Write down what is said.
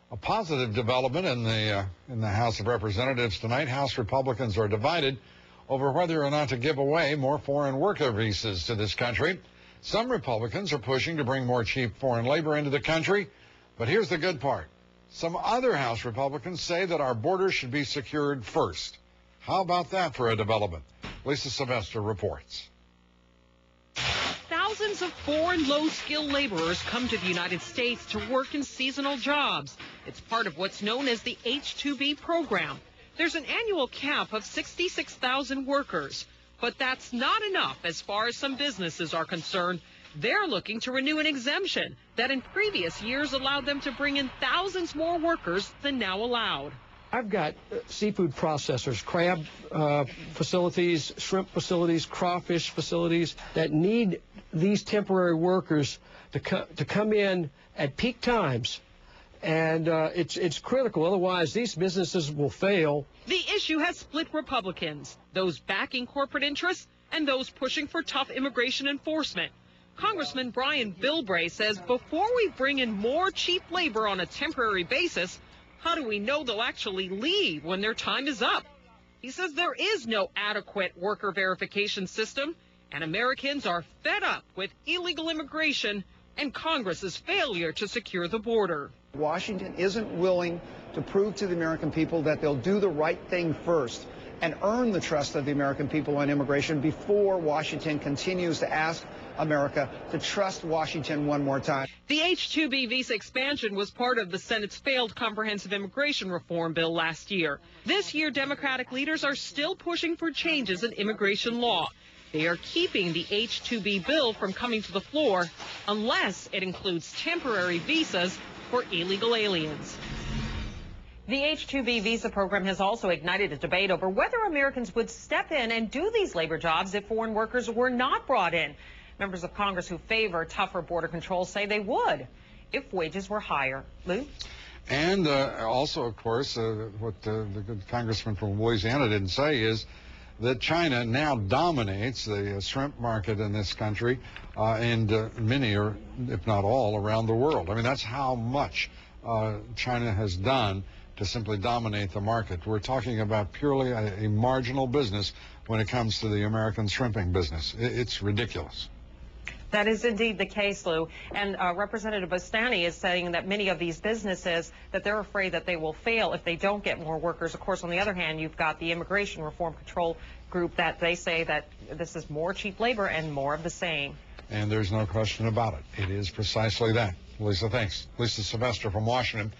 A positive development in the House of Representatives tonight. House Republicans are divided over whether or not to give away more foreign worker visas to this country. Some Republicans are pushing to bring more cheap foreign labor into the country. But here's the good part. Some other House Republicans say that our borders should be secured first. How about that for a development? Lisa Sylvester reports. Thousands of foreign low-skilled laborers come to the United States to work in seasonal jobs. It's part of what's known as the H-2B program. There's an annual cap of 66,000 workers, but that's not enough as far as some businesses are concerned. They're looking to renew an exemption that in previous years allowed them to bring in thousands more workers than now allowed. I've got seafood processors, crab facilities, shrimp facilities, crawfish facilities that need these temporary workers to come in at peak times. And it's critical. Otherwise, these businesses will fail. The issue has split Republicans, those backing corporate interests and those pushing for tough immigration enforcement. Congressman Bilbray says before we bring in more cheap labor on a temporary basis, how do we know they'll actually leave when their time is up? He says there is no adequate worker verification system, and Americans are fed up with illegal immigration and Congress's failure to secure the border. Washington isn't willing to prove to the American people that they'll do the right thing first and earn the trust of the American people on immigration before Washington continues to ask America to trust Washington one more time. The H-2B visa expansion was part of the Senate's failed comprehensive immigration reform bill last year. This year, Democratic leaders are still pushing for changes in immigration law. They are keeping the H-2B bill from coming to the floor unless it includes temporary visas for illegal aliens. The H-2B visa program has also ignited a debate over whether Americans would step in and do these labor jobs if foreign workers were not brought in. Members of Congress who favor tougher border controls say they would if wages were higher. Lou? And also, of course, what the good congressman from Louisiana didn't say is that China now dominates the shrimp market in this country, and many, or if not all, around the world. I mean, that's how much China has done to simply dominate the market. We're talking about purely a marginal business when it comes to the American shrimping business. It's ridiculous. That is indeed the case, Lou. And Representative Bostani is saying that many of these businesses, that they're afraid that they will fail if they don't get more workers. Of course, on the other hand, you've got the Immigration Reform Control Group that they say that this is more cheap labor and more of the same. And there's no question about it. It is precisely that. Lisa, thanks. Lisa Sylvester from Washington.